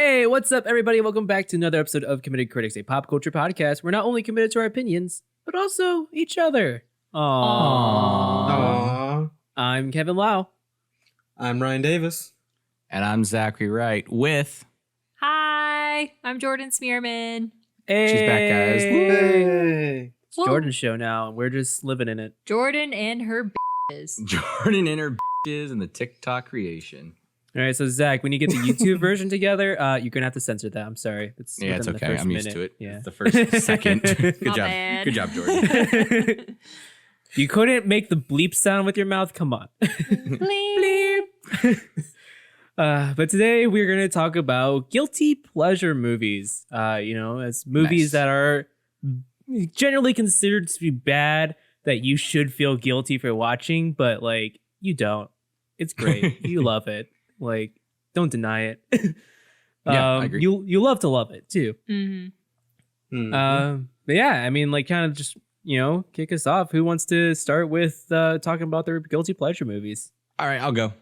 Hey, what's up, everybody? Welcome back to another episode of Committed Critics, a pop culture podcast. We're not only committed to our opinions, but also each other. Aww. I'm Kevin Lau. I'm Ryan Davis. And I'm Zachary Wright with... Hi, I'm Jordan Smearman. Hey. She's back, guys. Hey. It's Jordan's show now, and we're just living in it. Jordan and her bitches. Jordan and her bitches and the TikTok creation. All right, so Zach, when you get the YouTube version together, you're going to have to censor that. I'm sorry. It's It's okay. I'm used to it. Yeah. It's the first second. Good Not job. bad. Good job, Jordan. You couldn't make the bleep sound with your mouth? Come on. Bleep. But today we're going to talk about guilty pleasure movies. As movies Nice. that are generally considered to be bad, that you should feel guilty for watching, but like you don't. It's great. You love it. Like, don't deny it. Yeah, I agree. You love to love it too. Mm-hmm. But yeah, I mean, like, kind of just kick us off. Who wants to start with talking about their guilty pleasure movies? All right, I'll go.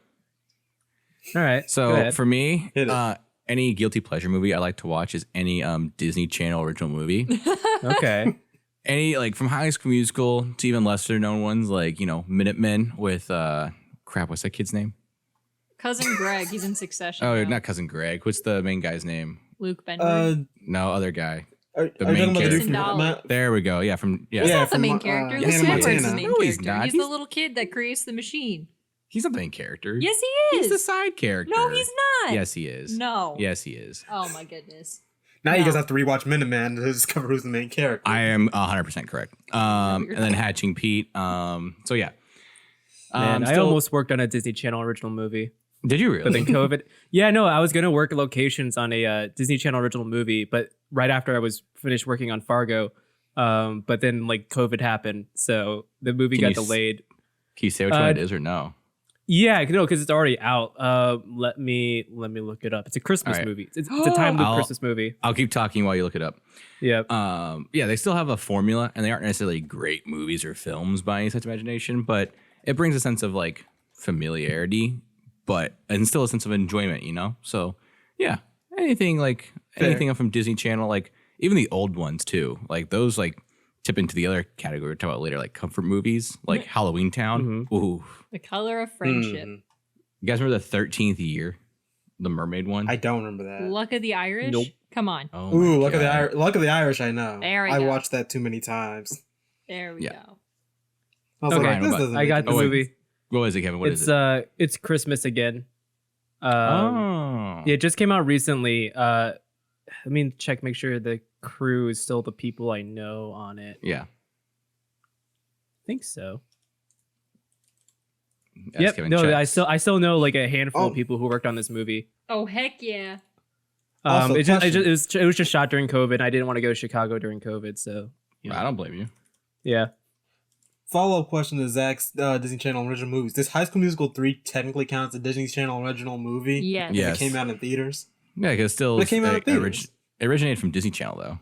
All right. go So ahead. for me, Hit it. any guilty pleasure movie I like to watch is any Disney Channel original movie. Okay. Any, like, from High School Musical to even lesser known ones like, Minutemen with, what's that kid's name? Cousin Greg, he's in Succession. Oh, now. not Cousin Greg. What's the main guy's name? Luke Benwood. No, other guy. Are The you main talking about the dude character. from There we go. Yeah, He's yeah, not the from, main character. yeah, Luke Hannah Benwood's the Montana. main No, he's character. not. He's He's- the little kid that creates the machine. He's not the main character. Yes, he is. He's the side character. No, he's not. Yes, he is. No. Yes, he is. Oh my goodness. Now you No. guys have to rewatch Minuteman to discover who's the main character. I am 100% correct. And then Hatching Pete. So yeah. Man, I almost worked on a Disney Channel original movie, Did you but really? then COVID. Yeah, no, I was gonna work locations on a Disney Channel original movie, but right after I was finished working on Fargo, but then like COVID happened, so the movie Can got you s- delayed. Can you say which one it is or no? Yeah, no, because it's already out. Let me look it up. It's a Christmas All right. movie. It's a time loop I'll- Christmas movie. I'll keep talking while you look it up. Yeah. Yeah, they still have a formula, and they aren't necessarily great movies or films by any such imagination, but it brings a sense of like familiarity, and still a sense of enjoyment, So yeah, anything from Disney Channel, like even the old ones too, like those like tip into the other category we'll talk about later, like comfort movies, like Halloween Town. Ooh, The color of friendship. Mhm. you guys remember the 13th Year, the mermaid one? I don't remember that. Luck of the Irish. Nope. Come on. Oh my Ooh, Luck of God. the Irish. I know. There we I go. watched that too many times. There we Yeah. go. I was Okay, like, this doesn't I make got the any sense. movie. What is it, Kevin? What is it? It's Christmas again. Oh, Yeah, it just came out recently. Let me check, make sure the crew is still the people I know on it. yeah. I think so. Ask Yep. Kevin, No, check. I still know like a handful Oh. of people who worked on this movie. Oh heck yeah. Also, It was just shot during COVID. I didn't want to go to Chicago during COVID, so I don't blame you. yeah. Follow-up question to Zach's Disney Channel original movies. Does High School Musical 3 technically count as a Disney Channel original movie? Yes. Yeah. If Yes. it came out in theaters? Yeah, because still But it came out in theaters. it originated from Disney Channel though.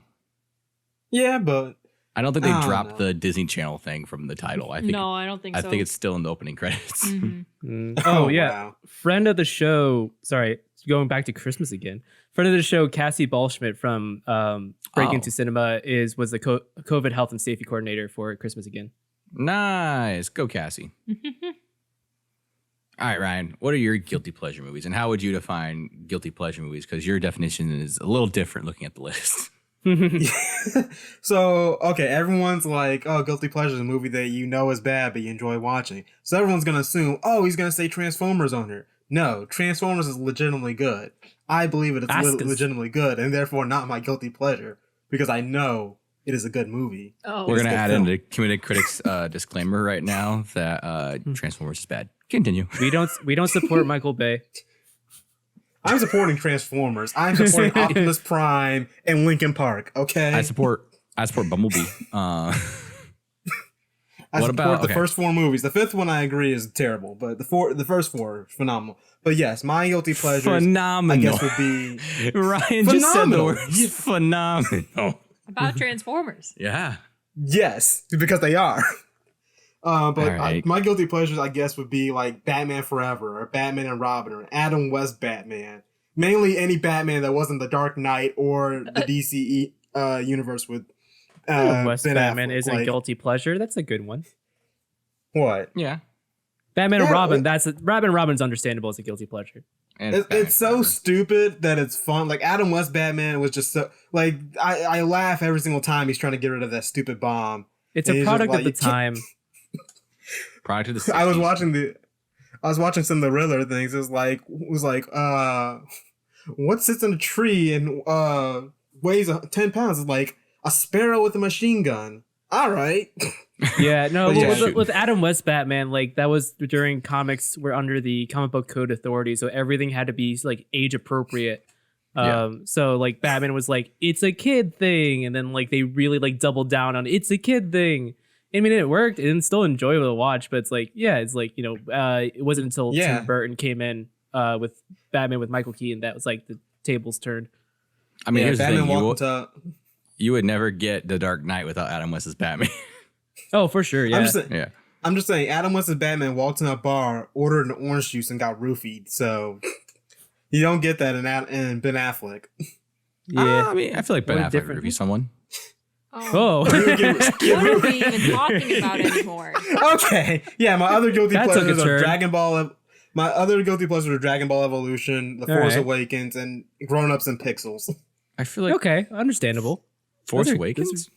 Yeah, but I don't think they I don't dropped know. the Disney Channel thing from the title. I think No, I don't think I so. think it's still in the opening credits. Mhm. Oh yeah, wow. friend of the show. Sorry, going back to Christmas again. Friend of the show, Cassie Ballschmidt from Breaking Oh. Into Cinema was the COVID health and safety coordinator for Christmas again. Nice, go Cassie. All right, Ryan, what are your guilty pleasure movies, and how would you define guilty pleasure movies? Because your definition is a little different looking at the list. So, okay, everyone's like, oh, Guilty Pleasure is a movie that you know is bad, but you enjoy watching. So everyone's going to assume, oh, he's going to say Transformers on here. No, Transformers is legitimately good. I believe it is legitimately good, and therefore not my guilty pleasure, because I know it is a good movie. Oh. We're It's gonna good add film. in a Committed Critics disclaimer right now that Transformers is bad. Continue. we don't support Michael Bay. I'm supporting Transformers. I'm supporting Optimus Prime and Linkin Park, okay? I support Bumblebee. I what support about- the okay. first four movies. The fifth one I agree is terrible, but the first four are phenomenal. But yes, my guilty pleasures Phenomenal. I guess would be Ryan just said the Phenomenal. words phenomenal. About Transformers. Yeah. yes, because they are. But All right. my guilty pleasures, I guess, would be like Batman Forever or Batman and Robin or Adam West Batman mainly any Batman that wasn't the Dark Knight or the DC universe with West Ben Batman Affleck. isn't Like, guilty pleasure. That's a good one. what? Yeah. Batman and Yeah, Robin. Batman and Robin's understandable as a guilty pleasure. And It's so Batman stupid that it's fun. Like Adam West Batman was just so like I laugh every single time he's trying to get rid of that stupid bomb. It's And a he's just product like, of the "You can't-" time. Product of the 60s. I was watching some of the Riddler things. It was like what sits in a tree and weighs 10 pounds? It's like a sparrow with a machine gun. All right. Yeah, no, But yeah. with Adam West Batman, like that was during comics were under the comic book code authority, so everything had to be like age appropriate. So like Batman was like, it's a kid thing, and then like they really like doubled down on it's a kid thing. I mean, it worked, and it's still enjoyable to watch, but it's like, yeah, it's like, you know, it wasn't until Tim Burton came in with Batman with Michael Keaton that was like the tables turned. I mean, here's the Batman thing. walked into. You would never get The Dark Knight without Adam West's Batman. Oh, for sure, yeah. I'm just saying, Adam West's Batman walked in a bar, ordered an orange juice, and got roofied. So you don't get that in Ben Affleck. Yeah, I mean, I feel like Ben What a Affleck different- would review someone. Oh, What are we even talking about anymore? Okay, yeah. My other guilty That took a pleasures are turn. Dragon Ball. My other guilty pleasures are Dragon Ball Evolution, The All Force right. Awakens, and Grown Ups and Pixels. I feel like okay, understandable. Force Those are- Awakens.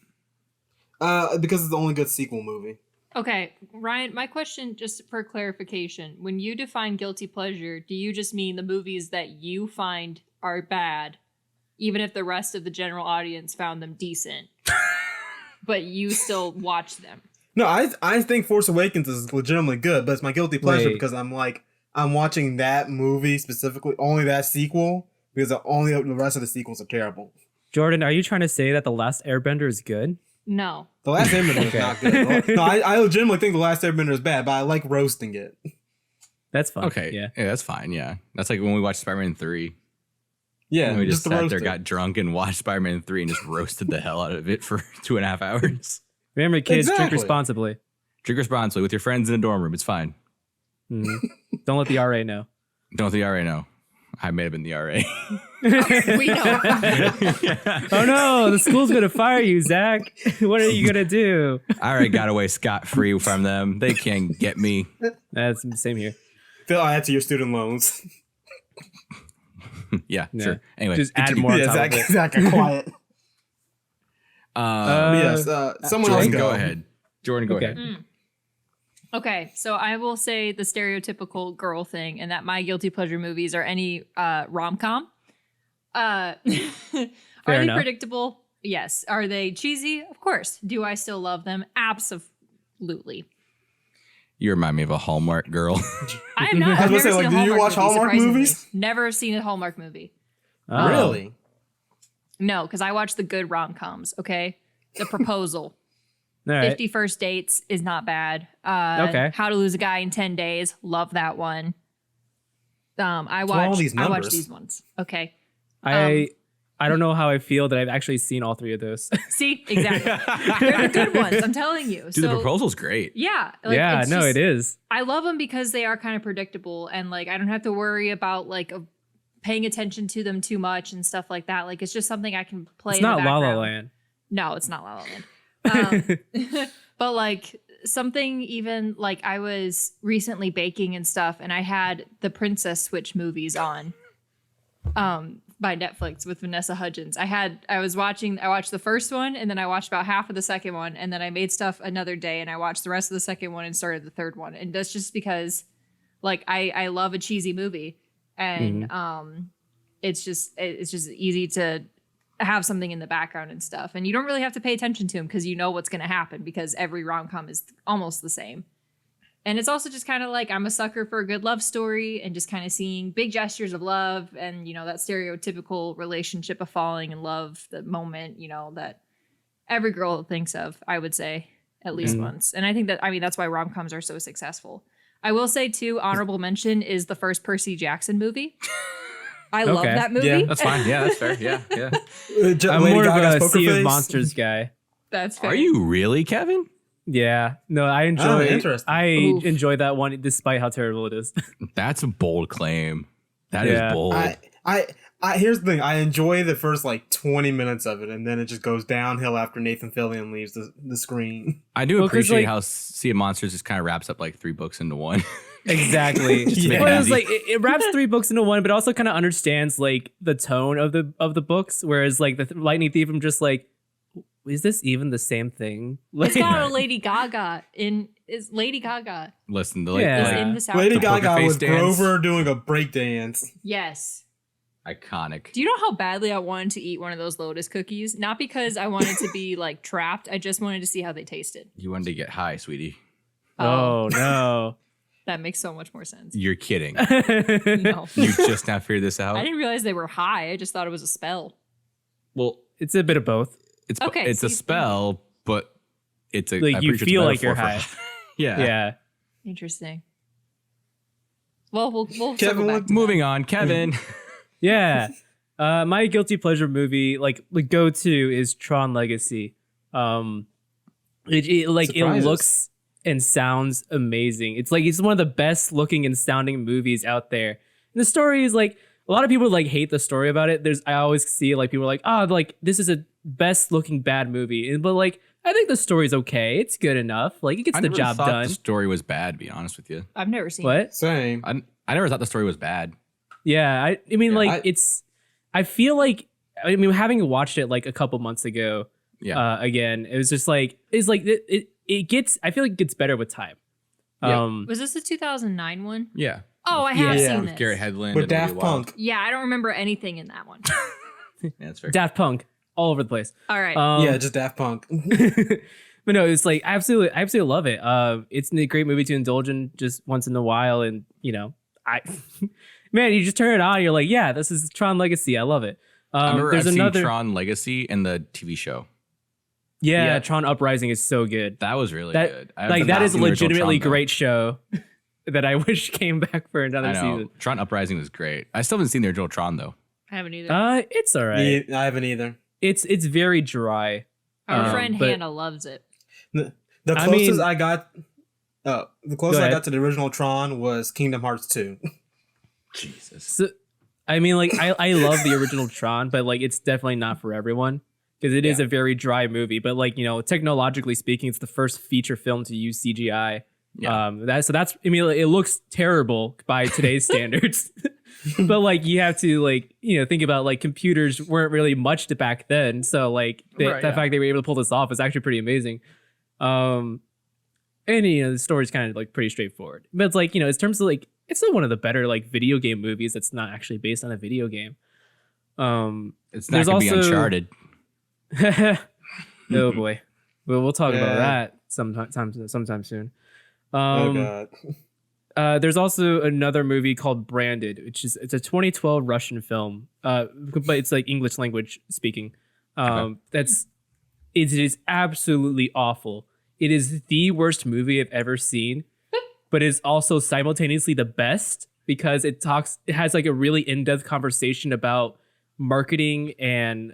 Because it's the only good sequel movie. Okay, Ryan, my question, just for clarification, when you define guilty pleasure, do you just mean the movies that you find are bad, even if the rest of the general audience found them decent, but you still watch them? No, I think Force Awakens is legitimately good, but it's my guilty pleasure Wait. because I'm watching that movie specifically, only that sequel, because the rest of the sequels are terrible. Jordan, are you trying to say that The Last Airbender is good? No. The Last Airbender is not good. No, I legitimately think The Last Airbender is bad, but I like roasting it. That's fine. Okay, Yeah. that's fine. Yeah, that's like when we watched Spider-Man 3. Yeah, And we just to sat roast there, it. got drunk, and watched Spider-Man 3 and just roasted the hell out of it for 2.5 hours. Remember, kids, drink Exactly. responsibly. Drink responsibly with your friends in a dorm room. It's fine. Mhm. Don't let the RA know. Don't let the RA know. I may have been the RA. We know. Oh no, the school's gonna fire you, Zach. What are you gonna do? I already got away scot-free from them. They can't get me. That's the same here. They'll add to your student loans. Yeah, Yeah. sure. Anyway, Just add continue. more on Yeah, top Zach, of it. Zach, are quiet. Uh, Yes, someone else Jordan, go. go ahead. Jordan, go Okay. ahead. Okay, so I will say the stereotypical girl thing, and that my guilty pleasure movies are any rom-com. Are they enough. predictable? Yes. Are they cheesy? Of course. Do I still love them? Absolutely. You remind me of a Hallmark girl. I am not. I I've was never gonna say, seen a like, do you Hallmark watch movie, Hallmark surprisingly. movies? Never seen a Hallmark movie. Oh. Really? No, because I watch the good rom-coms. Okay, The Proposal, All right. 50 First Dates is not bad. Okay. How to Lose a Guy in 10 Days, love that one. I What's all watch. these I watch numbers? these ones. Okay. I don't know how I feel that I've actually seen all three of those. See, exactly. They're the good ones. I'm telling you. Dude, the proposal's great. Yeah. yeah, it's no, just- it is. I love them because they are kind of predictable, and like I don't have to worry about like paying attention to them too much and stuff like that. Like it's just something I can play. It's in the not La La background. Land. No, it's not La La Land. But like something even like I was recently baking and stuff, and I had the Princess Switch movies on. By Netflix with Vanessa Hudgens. I watched the first one, and then I watched about half of the second one, and then I made stuff another day and I watched the rest of the second one and started the third one. And that's just because like I love a cheesy movie, and it's just easy to have something in the background and stuff. And you don't really have to pay attention to them because you know what's going to happen because every rom-com is almost the same. And it's also just kind of like I'm a sucker for a good love story and just kind of seeing big gestures of love and, you know, that stereotypical relationship of falling in love, the moment, you know, that every girl thinks of, I would say, at least once. And I think that's why rom-coms are so successful. I will say, too, honorable mention is the first Percy Jackson movie. I love Okay. that movie. Yeah. That's fine. Yeah, that's fair. Yeah, yeah. I'm Lady more Gaga's of a poker Sea of face? Monsters guy. That's fair. Are you really, Kevin? Yeah. No, I enjoy interesting. I Oof. enjoy that one despite how terrible it is. That's a bold claim. That is Yeah. bold. I I here's the thing. I enjoy the first like 20 minutes of it, and then it just goes downhill after Nathan Fillion leaves the screen. I do Well, 'cause, appreciate like- how Sea of Monsters just kind of wraps up like 3 books into one. Exactly. Just to make it Well, it's easy. like it wraps 3 books into one, but also kind of understands like the tone of the books. Whereas like the Lightning Thief, I'm just like, is this even the same thing? Like, It's got a Lady Gaga in. Is Lady Gaga Listen, the Yeah. is like, in the soundtrack? Lady The poker Gaga face with dance. Grover doing a breakdance. Yes. iconic. Do you know how badly I wanted to eat one of those Lotus cookies? Not because I wanted to be like trapped. I just wanted to see how they tasted. You wanted to get high, sweetie. oh no. That makes so much more sense. You're kidding. No. You just now figured this out. I didn't realize they were high. I just thought it was a spell. Well, It's a bit of both. it's Okay, it's a see, spell, but it's a Like, I'm you pretty sure it's a feel like you're metaphor for- high. yeah. Yeah. Interesting. Well, we'll Kevin, circle back to Moving on, Kevin. Yeah. My guilty pleasure movie, like the go-to is Tron Legacy. It Surprises. looks and sounds amazing. It's like it's one of the best looking and sounding movies out there. And the story is like a lot of people like hate the story about it. I always see like people are like, oh, like this is a best looking bad movie. But like I think the story's okay. It's good enough. Like it gets I the never job thought done. the story was bad, to be honest with you. that. I've never seen it. What? Same. I never thought the story was bad. Yeah, I mean, Yeah, like I feel like, I mean, having watched it like a couple months ago, Yeah. again, it was just like it gets. I feel like it gets better with time. Yeah. Was this the 2009 one? Yeah. Oh, I have Yeah. seen With this. Garrett Hedlund With and Olivia Daft Wilde. Punk. Yeah, I don't remember anything in that one. Yeah, that's fair. Daft Punk all over the place. All right. Yeah, just Daft Punk. But no, it's like I absolutely love it. It's a great movie to indulge in just once in a while, and you know, man, you just turn it on, you're like, yeah, this is Tron Legacy. I love it. I remember There's I've another, seen Tron Legacy and the TV show. yeah, Tron Uprising is so good. That was really That good. I like have that not is a seen the original legitimately Tron, though. great show that I wish came back for another I know. season. Tron Uprising was great. I still haven't seen the original Tron though. I haven't either. It's all right. I haven't either. It's very dry. Our friend but- Hannah loves it. The I closest mean- I got, the Go closest I ahead. got to the original Tron was Kingdom Hearts 2. Jesus. So, I mean, like I love the original Tron, but like it's definitely not for everyone because it is a very dry movie. But like, you know, technologically speaking, it's the first feature film to use CGI. Yeah. That's I mean, it looks terrible by today's standards. But like you have to like, you know, think about like computers weren't really much to back then. So like Right, the yeah. fact they were able to pull this off is actually pretty amazing. And you know, the story's kind of like pretty straightforward. But it's like, you know, in terms of like it's still one of the better like video game movies that's not actually based on a video game. It's not There's gonna be also- Uncharted. Oh boy. Well, we'll talk about Yeah. that sometime soon. Oh god. There's also another movie called Branded, it's a 2012 Russian film, but it's like English language speaking. It is absolutely awful. It is the worst movie I've ever seen, but it's also simultaneously the best because it has like a really in-depth conversation about marketing and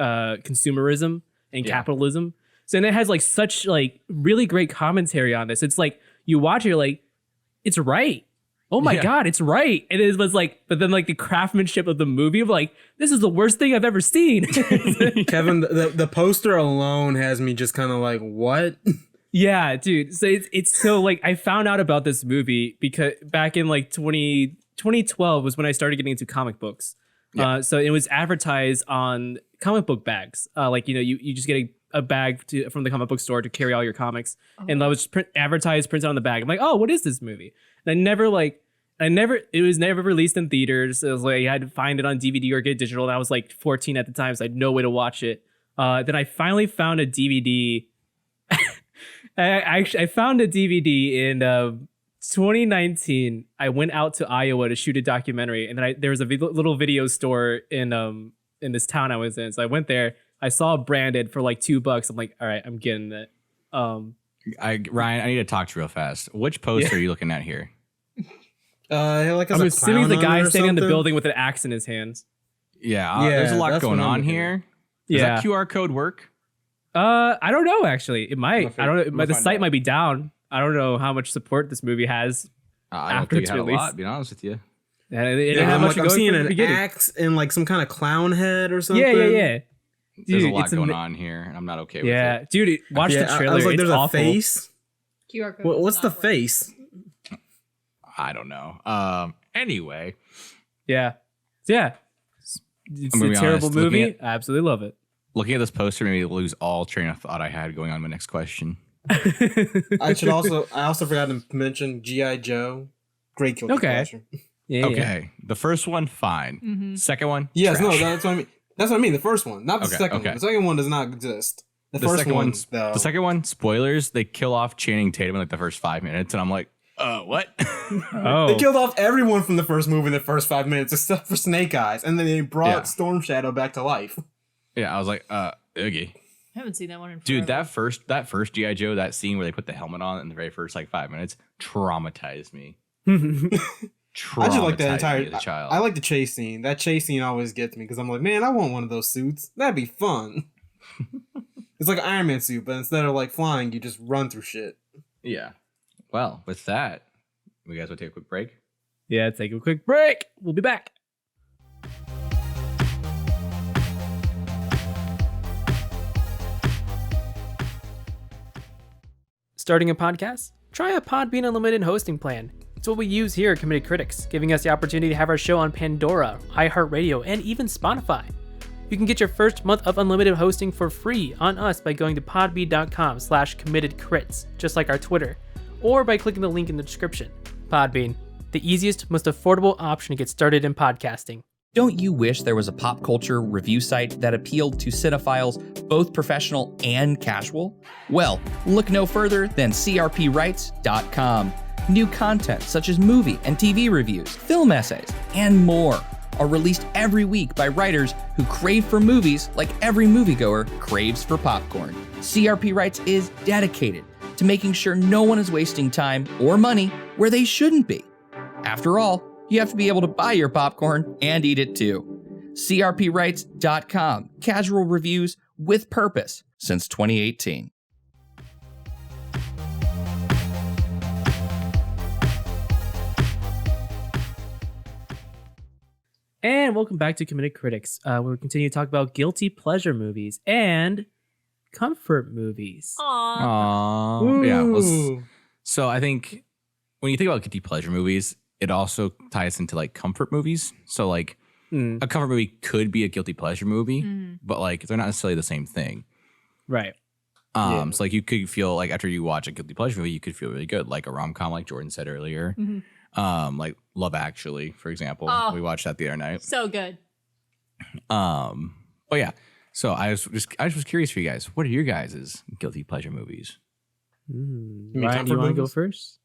consumerism and Yeah. capitalism. So and it has like such like really great commentary on this. It's like you watch it, you're like, it's right. Oh my Yeah. god, it's right. And it was like, but then like the craftsmanship of the movie, I'm like, this is the worst thing I've ever seen. Kevin, the poster alone has me just kind of like, what? Yeah, dude. So it's so like I found out about this movie because back in like 2012 was when I started getting into comic books. Yeah. So it was advertised on comic book bags. Like, you know, you just get a bag from the comic book store to carry all your comics. And that was advertised, printed on the bag. I'm like, oh, what is this movie? And it was never released in theaters. It was like I had to find it on DVD or get it digital. And I was like 14 at the time, so I had no way to watch it. Then I finally found a DVD. I found a DVD in 2019. I went out to Iowa to shoot a documentary, and then there was a little video store in this town I was in. So I went there. I saw Branded for like $2. I'm like, all right, I'm getting it. Ryan, I need to talk to you real fast. Which poster are you looking at here? Like I'm assuming the guy standing on the building. building with an axe in his hands. Yeah, Yeah, there's a lot that's going what I'm on looking here. Does Yeah. that QR code work? I don't know actually. It might. I don't know. I'm gonna The find site out. might be down. I don't know how much support this movie has. I don't After think it's it had a released. lot, to be honest with you. And it didn't Yeah, have much I'm going seeing from the an beginning. axe and like some kind of clown head or something. Yeah. There's a Dude, lot it's going on here, and I'm not okay with Yeah, it. dude, watch the Yeah, trailer. I was like, it's there's awful. a face. QR code. What's the face? I don't know. Anyway, Yeah. It's I'm gonna a be terrible honest, looking movie. I absolutely love it. looking at this poster made me lose all train of thought I had going on my next question. I also forgot to mention G.I. Joe. Great guilty Okay. pleasure. Yeah. Okay, the first one, fine. Mm-hmm. Second one, Yes, no, trash. that's what I mean. That's what I mean. The first one, not the Okay, second okay. one. The second one does not exist. The first second one, one's- though. The second one, spoilers, they kill off Channing Tatum in like the first 5 minutes, and I'm like, what? Oh. They killed off everyone from the first movie in the first 5 minutes, except for Snake Eyes, and then they brought Yeah. Storm Shadow back to life. Yeah, I was like, oogie. I haven't seen that one in forever. Dude, that first G.I. Joe, that scene where they put the helmet on in the very first like 5 minutes, traumatized me. I just like that Traumatized entire. me as a child. I like the chase scene. That chase scene always gets me because I'm like, man, I want one of those suits. That'd be fun. It's like an Iron Man suit, but instead of like flying, you just run through shit. Yeah. Well, with that, we guys want to take a quick break? Yeah, take a quick break. We'll be back. Starting a podcast? Try a Podbean Unlimited hosting plan. It's what we use here at Committed Critics, giving us the opportunity to have our show on Pandora, iHeartRadio, and even Spotify. You can get your first month of unlimited hosting for free on us by going to podbean.com/committedcrits, just like our Twitter, or by clicking the link in the description. Podbean, the easiest, most affordable option to get started in podcasting. Don't you wish there was a pop culture review site that appealed to cinephiles, both professional and casual? Well, look no further than crpwrites.com. New content such as movie and TV reviews, film essays, and more are released every week by writers who crave for movies like every moviegoer craves for popcorn. CRP Writes is dedicated to making sure no one is wasting time or money where they shouldn't be. After all, you have to be able to buy your popcorn and eat it too. crpwrites.com. Casual reviews with purpose since 2018. And welcome back to Committed Critics, where we continue to talk about guilty pleasure movies and comfort movies. Aww. Aww. Yeah. Ooh. So I think when you think about guilty pleasure movies, it also ties into like comfort movies. So like a comfort movie could be a guilty pleasure movie, but like they're not necessarily the same thing. Right. Yeah. So like you could feel like after you watch a guilty pleasure movie, you could feel really good, like a rom-com, like Jordan said earlier. Like Love Actually, for example. Oh. We watched that the other night. So good. But yeah. So I was curious for you guys. What are your guys' guilty pleasure movies? mean Ryan, comfort you want to go movies? first?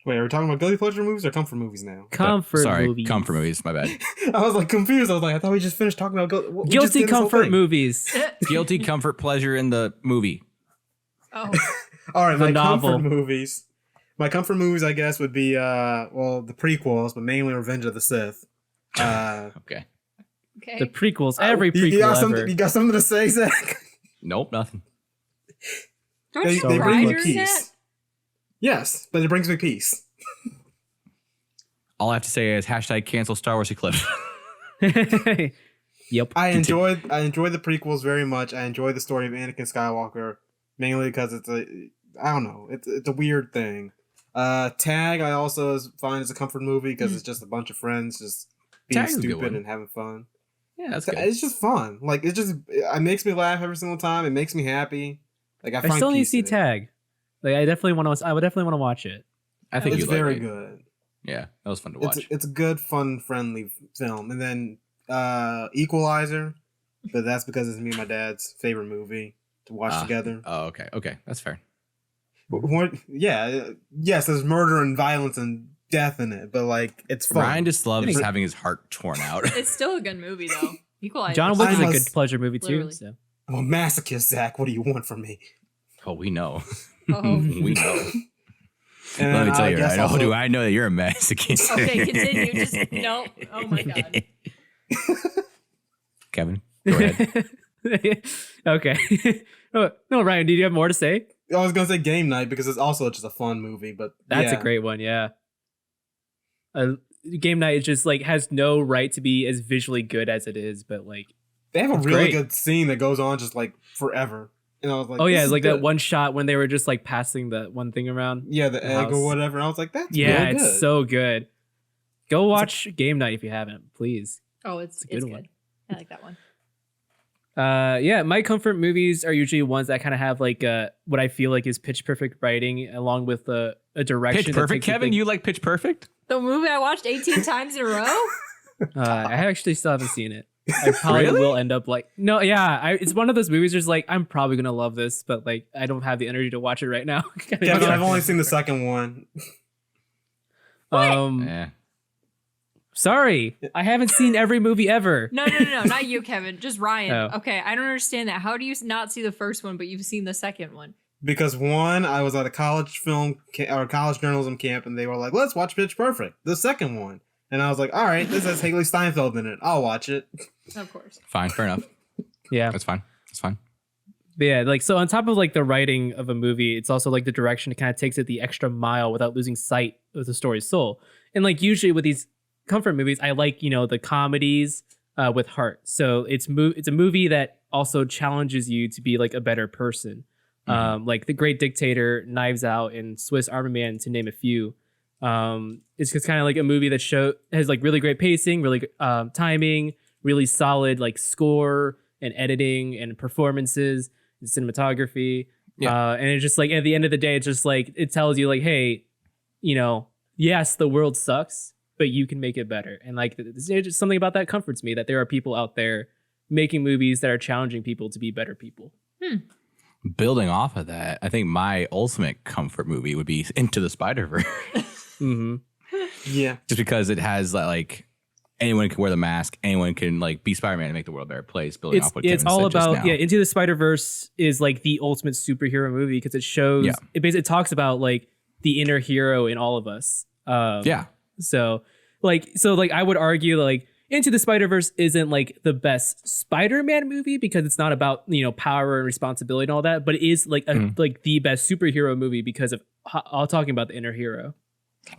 Wait, are we talking about guilty pleasure movies or comfort movies now? Comfort Sorry, movies. comfort movies. My bad. I was like confused. I was like, I thought we just finished talking about Guilty comfort movies. Guilty comfort pleasure in the movie. Oh. All right, The my novel. comfort movies. My comfort movies, I guess, would be the prequels, but mainly Revenge of the Sith. Okay. Okay. The prequels. Every you prequel got ever. something? You got something to say, Zach? Nope, nothing. Don't They you they cry bring me during peace. that? Yes, but it brings me peace. All I have to say is hashtag cancel Star Wars Eclipse. Yep. I enjoyed the prequels very much. I enjoy the story of Anakin Skywalker mainly because it's a weird thing. Tag I also find as a comfort movie because it's just a bunch of friends just being Tag is a good stupid one. and having fun. Yeah, that's good. It's just fun. Like it makes me laugh every single time. It makes me happy. Like I I find still need to peace see in it. Tag. Like I would definitely want to watch it. I think It's you like very it. good. Yeah, that was fun to watch. It's a good, fun, friendly film. And then Equalizer, but that's because it's me and my dad's favorite movie to watch together. Oh, okay. Okay, that's fair. Yes, there's murder and violence and death in it, but like it's fun. Ryan just loves It's- having his heart torn out. It's still a good movie though. Equalizer. John Wick is a I'm a- good pleasure movie too. Literally. So. I'm a masochist, Zach. What do you want from me? Oh, we know. Oh. We know. And Let me tell you, guess right? also- Do I know that you're a masochist? Okay, continue. Just no. Oh my god. Kevin, go ahead. Okay. No, Ryan, did you have more to say? I was gonna say Game Night because it's also just a fun movie, but That's yeah. a great one. Yeah. Game Night is just like has no right to be as visually good as it is, but like They have a it's really great. good scene that goes on just like forever. And I was like, oh this yeah, is like good. that one shot when they were just like passing the one thing around. Yeah, the egg house. or whatever. And I was like, that's Yeah, really good. it's so good. Go watch Game Night if you haven't, please. Oh, it's a good good. one. I like that one. Yeah, my comfort movies are usually ones that kind of have like what I feel like is pitch perfect writing, along with a direction. Pitch that Perfect, takes the Kevin. thing- You like Pitch Perfect? The movie I watched 18 times in a row. I actually still haven't seen it. I probably Really? will end up like no, yeah. It's one of those movies. There's like I'm probably gonna love this, but like I don't have the energy to watch it right now. Kevin, I've only seen the second one. Yeah. Sorry, I haven't seen every movie ever. No, not you, Kevin. Just Ryan. Oh. Okay, I don't understand that. How do you not see the first one, but you've seen the second one? Because one, I was at a college or college journalism camp, and they were like, "Let's watch Pitch Perfect," the second one, and I was like, "All right, this has Haley Steinfeld in it. I'll watch it." Of course. Fine. Fair enough. Yeah, That's fine. That's fine. but yeah. Like so, on top of like the writing of a movie, it's also like the direction. It kind of takes it the extra mile without losing sight of the story's soul. And like usually with these comfort movies, I like the comedies with heart. So it's a movie that also challenges you to be like a better person. Like The Great Dictator, Knives Out, and Swiss Army Man, to name a few. It's just kind of like a movie that has like really great pacing, really timing, really solid like score and editing and performances and cinematography. Yeah. And it's just like at the end of the day, it's just like it tells you like, hey, yes, the world sucks, but you can make it better. And like there's just something about that comforts me that there are people out there making movies that are challenging people to be better people. Building off of that, I think my ultimate comfort movie would be Into the Spider-Verse. Mm-hmm. Yeah, Just because it has like anyone can wear the mask, anyone can like be Spider-Man and make the world a better place. Building off what It's Kevin all said just about now. Into the Spider-Verse is like the ultimate superhero movie because it shows it basically talks about like the inner hero in all of us. Yeah. So I would argue that, like Into the Spider-Verse isn't like the best Spider-Man movie because it's not about power and responsibility and all that, but it is like like the best superhero movie because of all talking about the inner hero.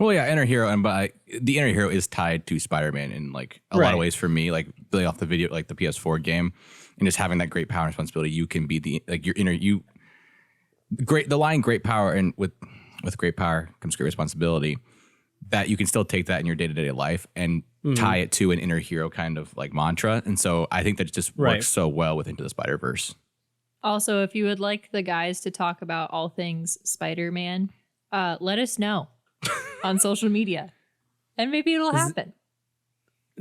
Well, yeah, inner hero, but the inner hero is tied to Spider-Man in like a lot of ways for me. Like building off the video, like the PS4 game, and just having that great power and responsibility. You can be your inner you. Great, the line "great power" and with great power comes great responsibility. That you can still take that in your day-to-day life and tie it to an inner hero kind of like mantra. And so I think that just works so well with Into the Spider-Verse. Also, if you would like the guys to talk about all things Spider-Man, let us know on social media, and maybe it'll happen.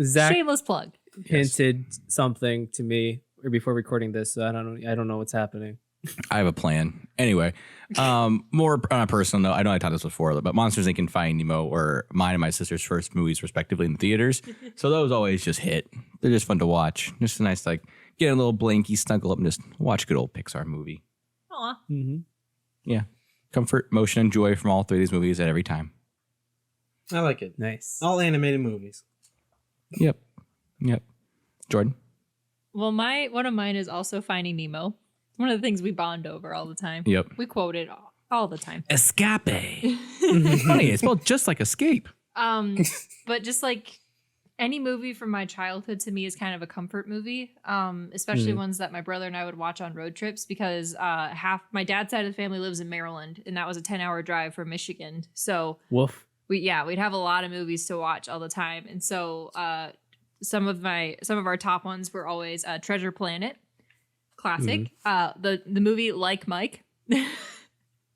Zach Shameless plug. hinted something to me before recording this, so I don't know what's happening. I have a plan. Anyway, more on a personal note, I know I taught this before, but Monsters Inc. and Finding Nemo were mine and my sister's first movies, respectively, in the theaters. So those always just hit. They're just fun to watch. Just a nice, like, get a little blankie, snuggle up, and just watch a good old Pixar movie. Aw. Mm-hmm. Yeah. Comfort, motion, and joy from all three of these movies at every time. I like it. Nice. All animated movies. Yep. Jordan? Well, one of mine is also Finding Nemo. One of the things we bond over all the time. Yep. We quote it all the time. Escape. Funny, it's spelled just like escape. But just like any movie from my childhood to me is kind of a comfort movie, especially ones that my brother and I would watch on road trips because my dad's side of the family lives in Maryland, and that was a 10-hour drive from Michigan. So Woof. we'd have a lot of movies to watch all the time, and so some of our top ones were always Treasure Planet, classic. The movie Like Mike,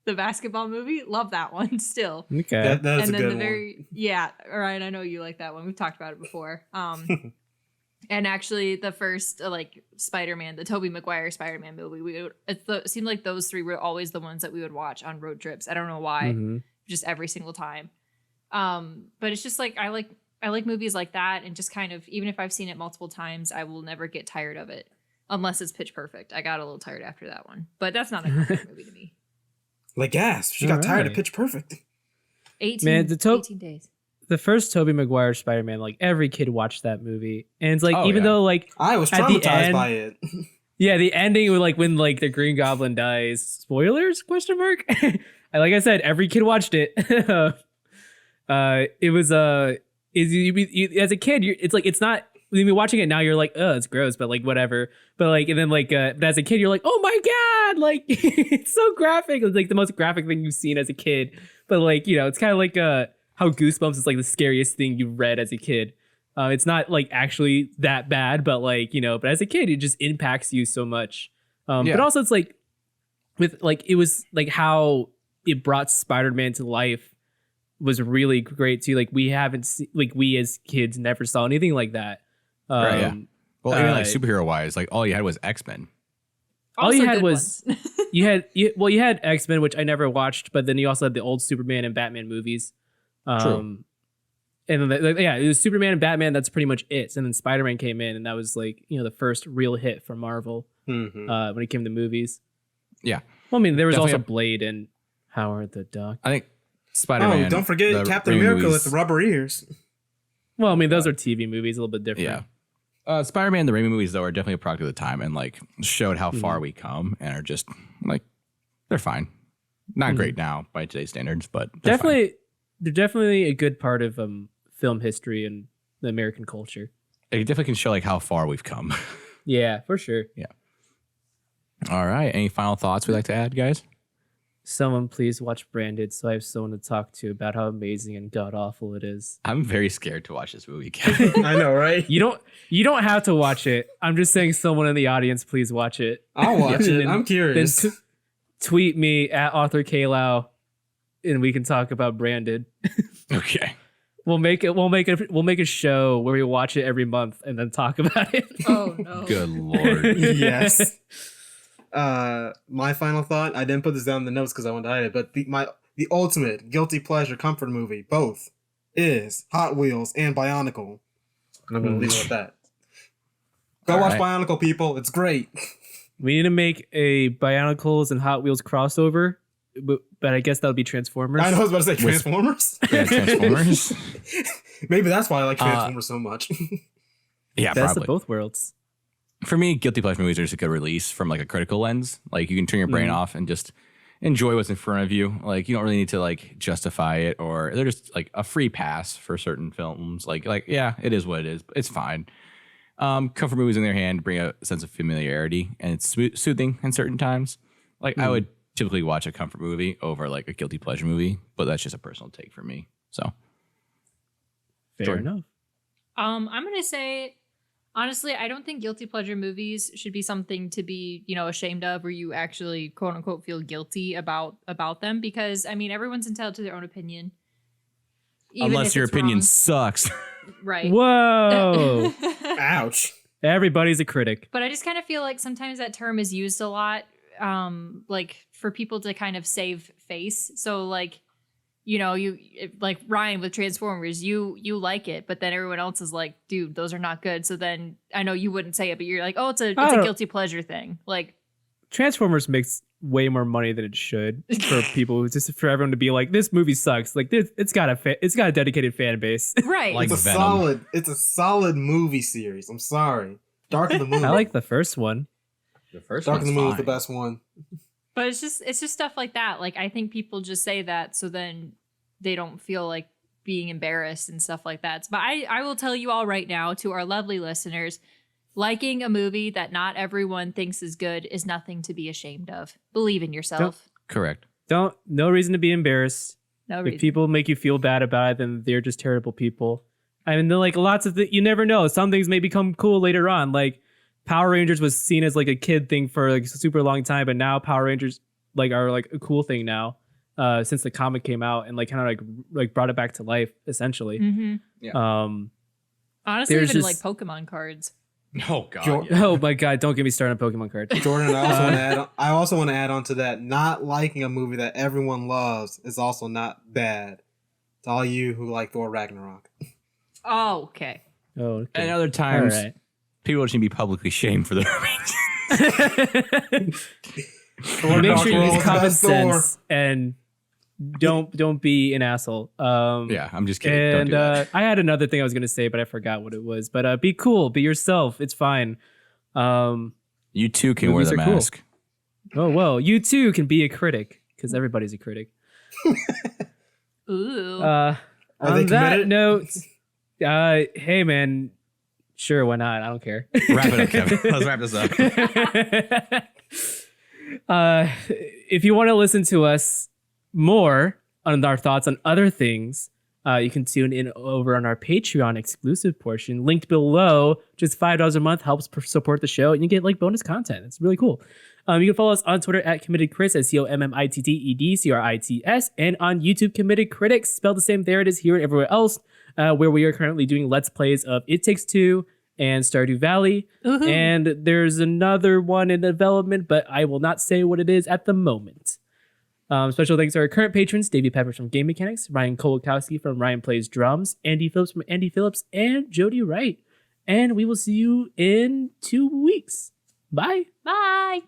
the basketball movie, love that one still. Okay. That is And a then good one. Ryan, I know you like that one. We've talked about it before. And actually, the first like Spider-Man, the Tobey Maguire Spider-Man movie, it seemed like those three were always the ones that we would watch on road trips. I don't know why, just every single time. But it's just like I like movies like that, and just kind of, even if I've seen it multiple times, I will never get tired of it unless it's Pitch Perfect. I got a little tired after that one, but that's not a comfort movie to me. Like gas. She got tired of Pitch Perfect. 18 days. The first Tobey Maguire Spider-Man, like every kid watched that movie, and it's like Oh, though like I was at the traumatized end- by it. yeah, the ending with like when like the Green Goblin dies. Spoilers? Question mark. Like I said, every kid watched it. It is as a kid, it's like it's not. When you're watching it now, you're like, oh, it's gross, but like whatever. But like, and then like, but as a kid, you're like, oh my god, like it's so graphic. It's like the most graphic thing you've seen as a kid. But like, it's kind of like how Goosebumps is like the scariest thing you read as a kid. It's not like actually that bad, but like but as a kid, it just impacts you so much. But also, it's like with like it was like how it brought Spider-Man to life was really great too. Like we haven't like we as kids never saw anything like that. Right, yeah. Well, even like superhero wise, like all you had was X-Men. All you had was you had X-Men, which I never watched, but then you also had the old Superman and Batman movies. True. And then it was Superman and Batman. That's pretty much it. And then Spider-Man came in, and that was like the first real hit from Marvel when it came to movies. Yeah. Well, I mean, there was Definitely also Blade and Howard the Duck. I think Spider-Man. Oh, don't forget Captain Raimi America movies. with the rubber ears. Well, I mean, those are TV movies, a little bit different. Yeah. Spider-Man, the Raimi movies, though, are definitely a product of the time and like showed how far we come and are just like, they're fine. Not great now by today's standards, but they're definitely a good part of film history and the American culture. It definitely can show like how far we've come. Yeah, for sure. Yeah. All right. Any final thoughts we'd like to add, guys? Someone please watch Branded so I have someone to talk to about how amazing and god awful it is. I'm very scared to watch this movie again. I know, right? You don't have to watch it. I'm just saying someone in the audience please watch it. I'll watch it. I'm curious. Then tweet me at Arthur K. Lau and we can talk about Branded. Okay. We'll make a show where we watch it every month and then talk about it. Oh no. Good Lord. Yes. My final thought, I didn't put this down in the notes because I wanted to hide it, but the ultimate guilty pleasure comfort movie, both, is Hot Wheels and Bionicle. And I'm going to leave it at that. Go All watch right. Bionicle, people. It's great. We need to make a Bionicles and Hot Wheels crossover, but I guess that would be Transformers. I know I was about to say Transformers. Yeah, Transformers. Maybe that's why I like Transformers so much. Yeah, Best probably. of both worlds. For me, guilty pleasure movies are just a good release from like a critical lens. Like you can turn your brain off and just enjoy what's in front of you. Like you don't really need to like justify it, or they're just like a free pass for certain films. Like yeah, it is what it is. It's fine. Comfort movies in their hand bring a sense of familiarity, and it's soothing in certain times. Like I would typically watch a comfort movie over like a guilty pleasure movie, but that's just a personal take for me. So Fair Jordan. enough. I'm gonna say, honestly, I don't think guilty pleasure movies should be something to be, ashamed of, or you actually quote unquote feel guilty about them, because I mean everyone's entitled to their own opinion. Even unless if your it's opinion wrong. sucks. Right. Whoa. Ouch. Everybody's a critic. But I just kind of feel like sometimes that term is used a lot, like for people to kind of save face. So like, you like Ryan with Transformers, you like it, but then everyone else is like, dude, those are not good. So then I know you wouldn't say it, but you're like, oh, it's a guilty pleasure thing. Like Transformers makes way more money than it should for people, just for everyone to be like, this movie sucks. Like this, it's got a dedicated fan base. right. Like It's Venom. a solid movie series. I'm sorry. Dark of the Moon. I like the first one. The first Dark of the one's Moon was fine. the best one. But it's just stuff like that. Like I think people just say that so then they don't feel like being embarrassed and stuff like that. But I will tell you all right now, to our lovely listeners, liking a movie that not everyone thinks is good is nothing to be ashamed of. Believe in yourself. Correct. No reason to be embarrassed. No If reason. people make you feel bad about it, then they're just terrible people. I mean, they're like lots of you never know. Some things may become cool later on. Like Power Rangers was seen as like a kid thing for like a super long time, but now Power Rangers like are like a cool thing now. Since the comic came out and like kind of like brought it back to life essentially. Mm-hmm. Honestly, there's even just- like Pokemon cards. Oh God. Jo- yeah. Oh my god! Don't get me started on Pokemon cards. Jordan, I also want to add on to that. Not liking a movie that everyone loves is also not bad. To all you who like Thor Ragnarok. Oh, okay. Oh, okay. And other times, All right. people just need to be publicly shamed for their opinions. Thor Make Dark sure you World's use common best Thor. sense and don't be an asshole. Yeah, I'm just kidding. Don't And do that. I had another thing I was gonna say, but I forgot what it was. But be cool, be yourself. It's fine. You too can wear movies the are cool. mask. Oh well, you too can be a critic because everybody's a critic. Ooh. Are they On that committed? note, Hey, man. Sure, why not? I don't care. Wrap it up, Kevin. Let's wrap this up. If you want to listen to us more on our thoughts on other things, you can tune in over on our Patreon exclusive portion, linked below. Just $5 a month helps support the show, and you get like bonus content. It's really cool. You can follow us on Twitter at Committed Crits, at COMMITTEDCRITS, and on YouTube, Committed Critics, spelled the same there it is here and everywhere else, where we are currently doing Let's Plays of It Takes Two and Stardew Valley. And there's another one in development, but I will not say what it is at the moment. Special thanks to our current patrons, Davey Pepper from Game Mechanics, Ryan Kolakowski from Ryan Plays Drums, Andy Phillips from Andy Phillips, and Jody Wright. And we will see you in 2 weeks. Bye. Bye.